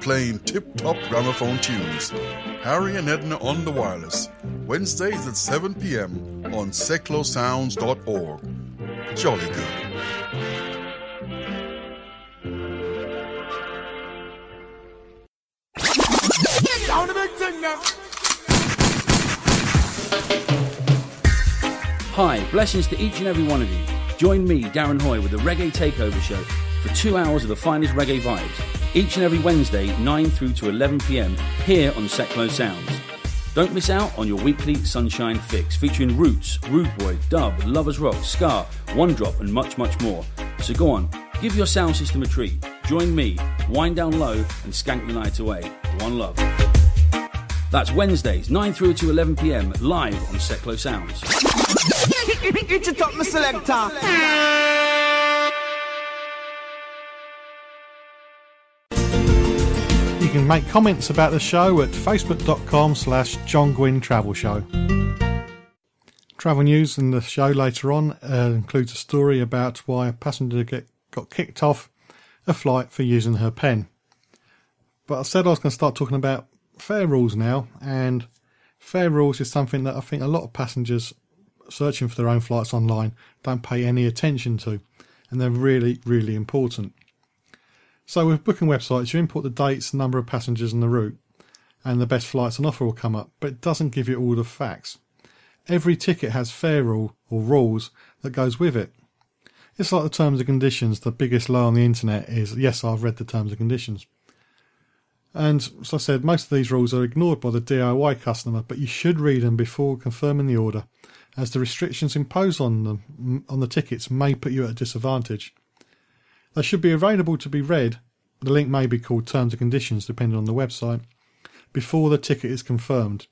playing tip-top gramophone tunes. Harry and Edna on the Wireless, Wednesdays at 7 p.m. on seclosounds.org. Jolly good. Sound the big thing now. Hi, blessings to each and every one of you. Join me, Darren Hoy, with the Reggae Takeover Show for 2 hours of the finest reggae vibes, each and every Wednesday, 9 through to 11 p.m, here on Seclo Sounds. Don't miss out on your weekly Sunshine Fix, featuring Roots, Rude Boy, Dub, Lovers Rock, Ska, One Drop, and much, much more. So go on, give your sound system a treat. Join me, wind down low, and skank the night away. One love. That's Wednesdays, 9 through to 11 p.m, live on Seclo Sounds. It's a top, my selector. You can make comments about the show at facebook.com/John Guinn Travel Show. Travel news in the show later on includes a story about why a passenger got kicked off a flight for using her pen. But I said I was going to start talking about fare rules now, and fare rules is something that I think a lot of passengers searching for their own flights online don't pay any attention to, and they're really, really important. So with booking websites, you import the dates, number of passengers and the route, and the best flights on offer will come up, but it doesn't give you all the facts. Every ticket has fare rule or rules that goes with it. It's like the terms and conditions. The biggest lie on the internet is, yes, I've read the terms and conditions. And as I said, most of these rules are ignored by the DIY customer, but you should read them before confirming the order, as the restrictions imposed on them on the tickets may put you at a disadvantage. They should be available to be read. The link may be called Terms and Conditions depending on the website, before the ticket is confirmed.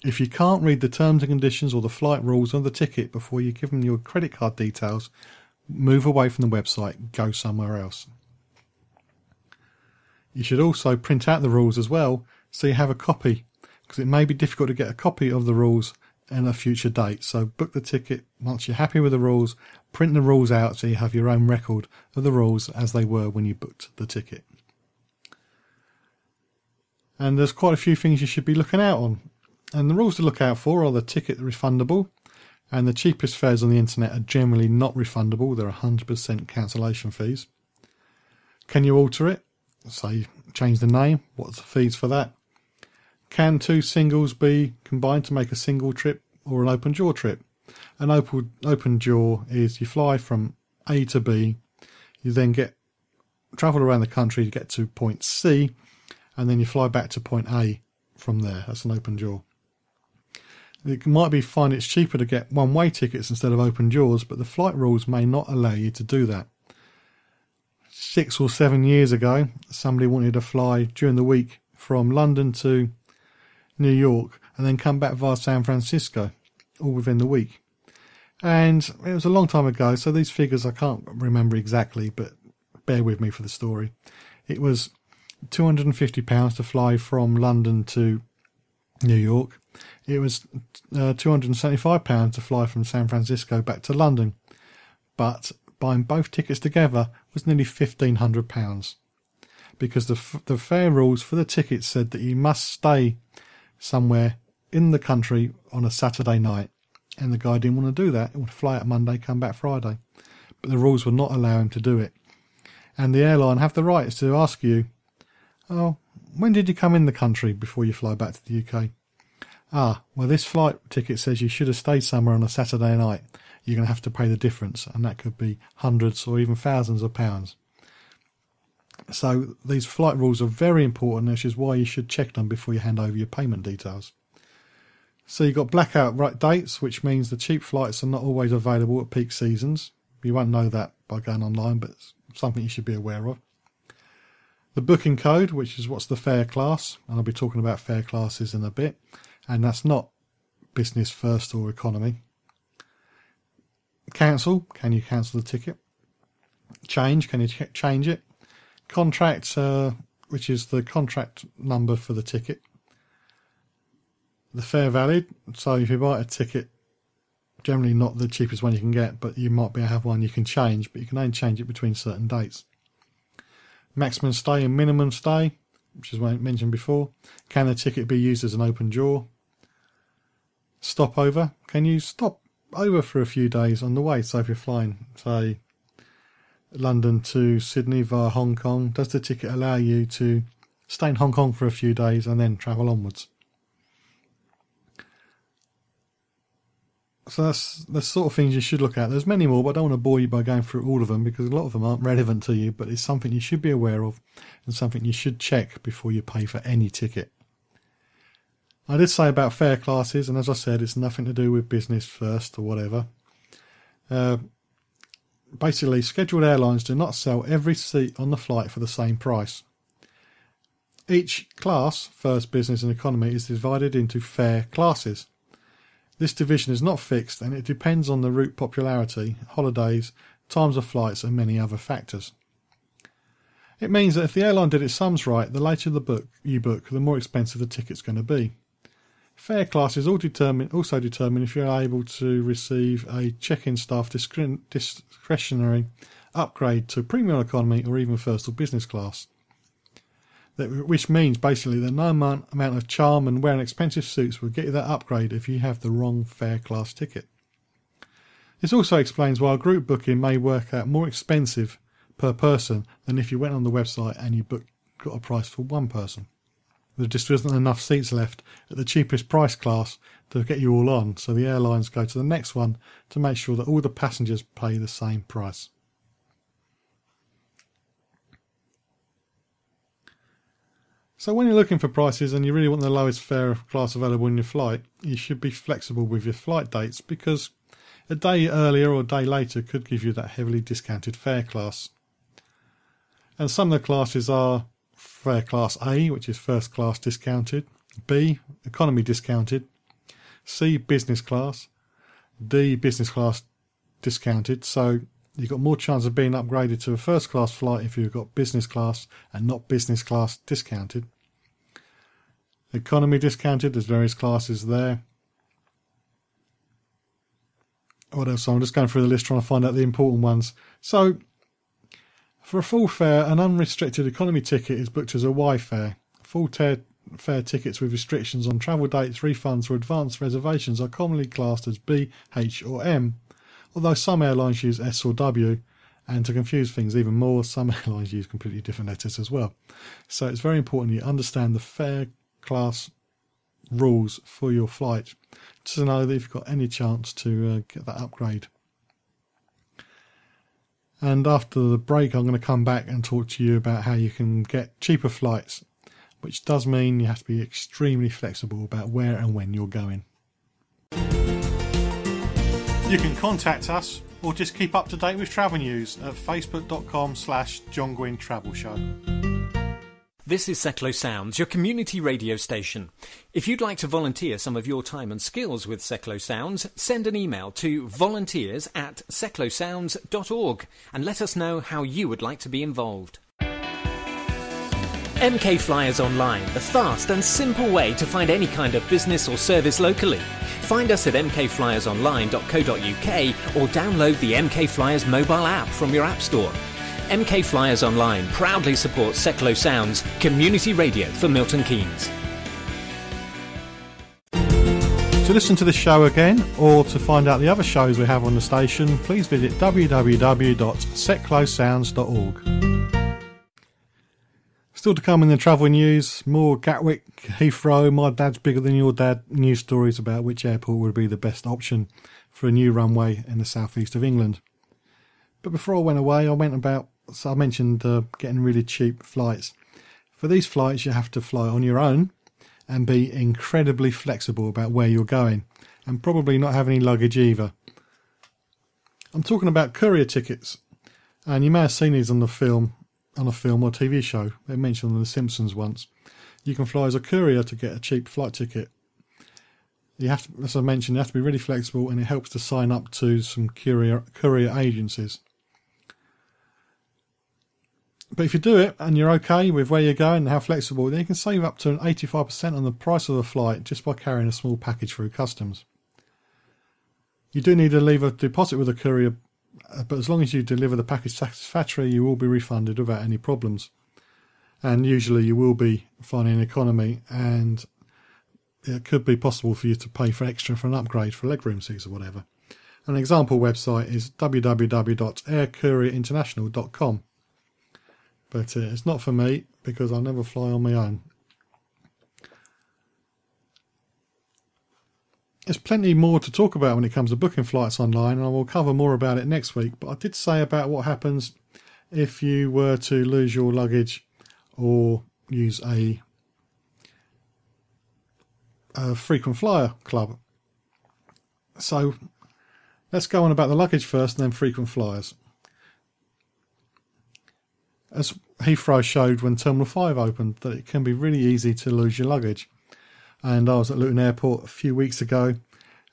If you can't read the terms and conditions or the flight rules on the ticket before you give them your credit card details, move away from the website, go somewhere else. You should also print out the rules as well, so you have a copy, because it may be difficult to get a copy of the rules and a future date. So book the ticket once you're happy with the rules, print the rules out so you have your own record of the rules as they were when you booked the ticket. And there's quite a few things you should be looking out on. And the rules to look out for are the ticket refundable, and the cheapest fares on the internet are generally not refundable. They're 100% cancellation fees. Can you alter it? Say, change the name. What's the fees for that? Can two singles be combined to make a single trip or an open jaw trip? An open jaw is you fly from A to B, you then travel around the country to get to point C, and then you fly back to point A from there. That's an open jaw. It might be find it's cheaper to get one-way tickets instead of open jaws, but the flight rules may not allow you to do that. 6 or 7 years ago, somebody wanted to fly during the week from London to New York and then come back via San Francisco, all within the week. And it was a long time ago, so these figures I can't remember exactly, but bear with me for the story. It was £250 to fly from London to New York. It was £275 to fly from San Francisco back to London. But buying both tickets together was nearly £1,500, because the fare rules for the tickets said that you must stay somewhere in the country on a Saturday night, and the guy didn't want to do that. He wanted to fly out Monday, come back Friday, but the rules would not allow him to do it. And the airline have the rights to ask you, oh, when did you come in the country before you fly back to the UK? Well, this flight ticket says you should have stayed somewhere on a Saturday night. You're going to have to pay the difference, and that could be hundreds or even thousands of pounds. So these flight rules are very important, which is why you should check them before you hand over your payment details. So you've got blackout dates, which means the cheap flights are not always available at peak seasons. You won't know that by going online, but it's something you should be aware of. The booking code, which is what's the fare class, and I'll be talking about fare classes in a bit, and that's not business first or economy. Cancel, can you cancel the ticket? Change, can you change it? Contract, which is the contract number for the ticket. The fare valid, so if you buy a ticket, generally not the cheapest one you can get, but you might be able to have one you can change, but you can only change it between certain dates. Maximum stay and minimum stay, which is what I mentioned before. Can the ticket be used as an open jaw? Stopover. Can you stop over for a few days on the way? So if you're flying, say, London to Sydney via Hong Kong, does the ticket allow you to stay in Hong Kong for a few days and then travel onwards? So that's the sort of things you should look at. There's many more, but I don't want to bore you by going through all of them because a lot of them aren't relevant to you, but it's something you should be aware of and something you should check before you pay for any ticket. I did say about fare classes, and as I said, it's nothing to do with business first or whatever. Basically, scheduled airlines do not sell every seat on the flight for the same price. Each class, first, business and economy, is divided into fare classes. This division is not fixed and it depends on the route popularity, holidays, times of flights and many other factors. It means that if the airline did its sums right, the later you book, the more expensive the ticket's going to be. Fare classes also determine if you're able to receive a check-in staff discretionary upgrade to premium economy or even first or business class. Which means basically that no amount of charm and wearing expensive suits will get you that upgrade if you have the wrong fare class ticket. This also explains why a group booking may work out more expensive per person than if you went on the website and you got a price for one person. There just isn't enough seats left at the cheapest price class to get you all on, so the airlines go to the next one to make sure that all the passengers pay the same price. So when you're looking for prices and you really want the lowest fare class available in your flight, you should be flexible with your flight dates because a day earlier or a day later could give you that heavily discounted fare class. And some of the classes are fare class A, which is first class discounted, B, economy discounted, C, business class, D, business class discounted. So you've got more chance of being upgraded to a first class flight if you've got business class and not business class discounted. Economy discounted, there's various classes there. What else? So I'm just going through the list trying to find out the important ones. So for a full fare, an unrestricted economy ticket is booked as a Y fare. Full fare tickets with restrictions on travel dates, refunds or advance reservations are commonly classed as B, H or M. Although some airlines use S or W, and to confuse things even more, some airlines use completely different letters as well. So it's very important you understand the fare class rules for your flight to know that you've got any chance to get that upgrade. And after the break, I'm going to come back and talk to you about how you can get cheaper flights, which does mean you have to be extremely flexible about where and when you're going. You can contact us or just keep up to date with travel news at facebook.com/John Guinn Travel Show. This is Seclo Sounds, your community radio station. If you'd like to volunteer some of your time and skills with Seclo Sounds, send an email to volunteers@seclosounds.org and let us know how you would like to be involved. MK Flyers Online, the fast and simple way to find any kind of business or service locally. Find us at mkflyersonline.co.uk or download the MK Flyers mobile app from your app store. MK Flyers Online proudly supports Seclo Sounds, community radio for Milton Keynes. To listen to the show again or to find out the other shows we have on the station, please visit www.seclosounds.org. Still to come in the travel news, more Gatwick, Heathrow, my dad's bigger than your dad news stories about which airport would be the best option for a new runway in the southeast of England. But before I went away, I mentioned getting really cheap flights. For these flights, you have to fly on your own and be incredibly flexible about where you're going and probably not have any luggage either. I'm talking about courier tickets, and you may have seen these on a film or TV show. They mentioned on The Simpsons once. You can fly as a courier to get a cheap flight ticket. You have to, as I mentioned, you have to be really flexible, and it helps to sign up to some courier agencies. But if you do it and you're okay with where you're going and how flexible, then you can save up to an 85% on the price of the flight just by carrying a small package through customs. You do need to leave a deposit with a courier, but as long as you deliver the package satisfactorily, you will be refunded without any problems. And usually you will be flying in economy, and it could be possible for you to pay for extra for an upgrade for legroom seats or whatever. An example website is www.aircourierinternational.com, but it's not for me because I never fly on my own. There's plenty more to talk about when it comes to booking flights online, and I will cover more about it next week, but I did say about what happens if you were to lose your luggage or use a frequent flyer club. So let's go on about the luggage first and then frequent flyers. As Heathrow showed when Terminal 5 opened, that it can be really easy to lose your luggage. And I was at Luton Airport a few weeks ago,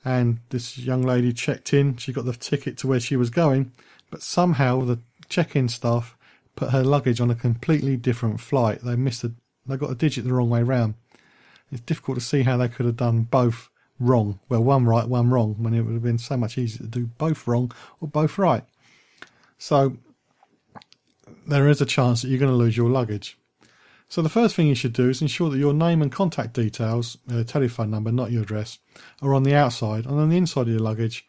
and this young lady checked in. She got the ticket to where she was going, but somehow the check-in staff put her luggage on a completely different flight. They got a digit the wrong way round. It's difficult to see how they could have done both wrong. Well, one right, one wrong, when it would have been so much easier to do both wrong or both right. So there is a chance that you're going to lose your luggage. So the first thing you should do is ensure that your name and contact details, telephone number, not your address, are on the outside. And on the inside of your luggage,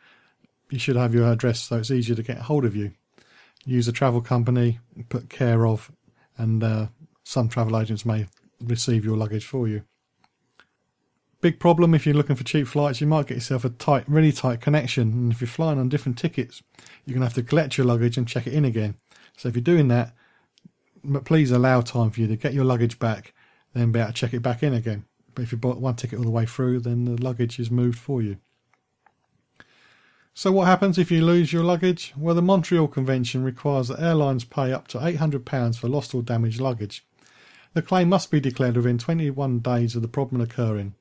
you should have your address so it's easier to get hold of you. Use a travel company, put care of, and some travel agents may receive your luggage for you. Big problem if you're looking for cheap flights, you might get yourself a really tight connection. And if you're flying on different tickets, you're going to have to collect your luggage and check it in again. So if you're doing that, please allow time for you to get your luggage back, then be able to check it back in again. But if you bought one ticket all the way through, then the luggage is moved for you. So what happens if you lose your luggage? Well, the Montreal Convention requires that airlines pay up to £800 for lost or damaged luggage. The claim must be declared within 21 days of the problem occurring.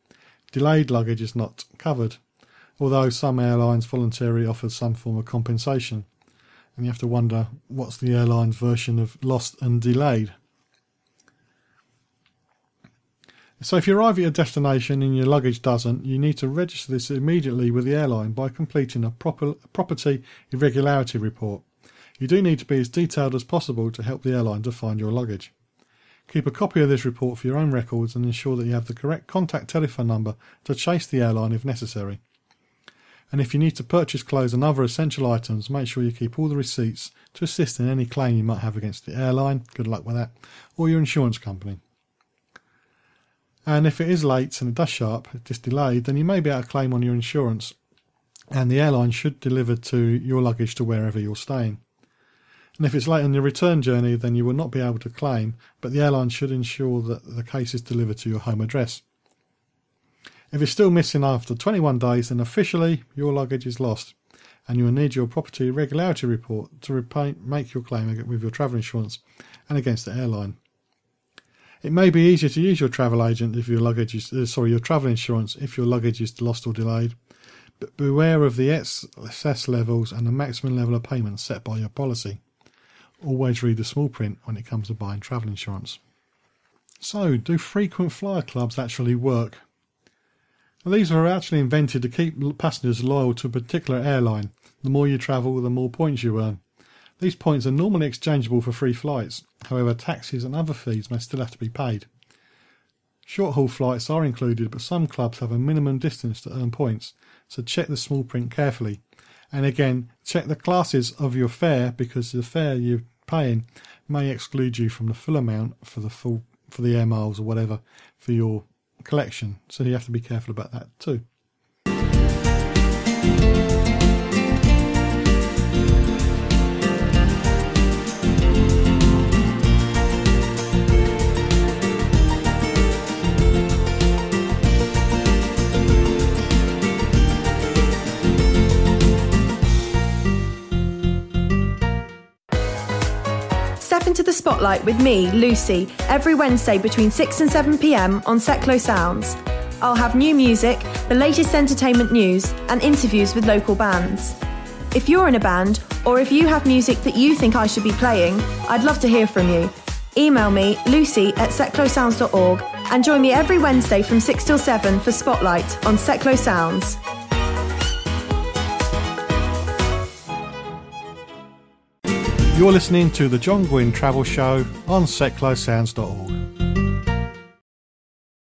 Delayed luggage is not covered, although some airlines voluntarily offer some form of compensation. And you have to wonder, what's the airline's version of lost and delayed? So if you arrive at your destination and your luggage doesn't, you need to register this immediately with the airline by completing a property irregularity report. You do need to be as detailed as possible to help the airline to find your luggage. Keep a copy of this report for your own records and ensure that you have the correct contact telephone number to chase the airline if necessary. And if you need to purchase clothes and other essential items, make sure you keep all the receipts to assist in any claim you might have against the airline, good luck with that, or your insurance company. And if it is late and it does show up, just delayed, then you may be able to claim on your insurance, and the airline should deliver to your luggage to wherever you're staying. And if it's late on your return journey, then you will not be able to claim, but the airline should ensure that the case is delivered to your home address. If it's still missing after 21 days, then officially your luggage is lost, and you will need your property irregularity report to make your claim with your travel insurance and against the airline. It may be easier to use your travel agent if your your travel insurance if your luggage is lost or delayed, but beware of the excess levels and the maximum level of payment set by your policy. Always read the small print when it comes to buying travel insurance. So, do frequent flyer clubs actually work? Well, these were actually invented to keep passengers loyal to a particular airline. The more you travel, the more points you earn. These points are normally exchangeable for free flights. However, taxes and other fees may still have to be paid. Short-haul flights are included, but some clubs have a minimum distance to earn points, so check the small print carefully. And again, check the classes of your fare, because the fare you're paying may exclude you from the full amount for the air miles or whatever for your collection, so you have to be careful about that too. Step into the spotlight with me, Lucy, every Wednesday between 6 and 7 p.m. on Seclo Sounds. I'll have new music, the latest entertainment news, and interviews with local bands. If you're in a band, or if you have music that you think I should be playing, I'd love to hear from you. Email me, lucy@seclosounds.org, and join me every Wednesday from 6 till 7 for Spotlight on Seclo Sounds. You're listening to the John Guinn Travel Show on seclosounds.org.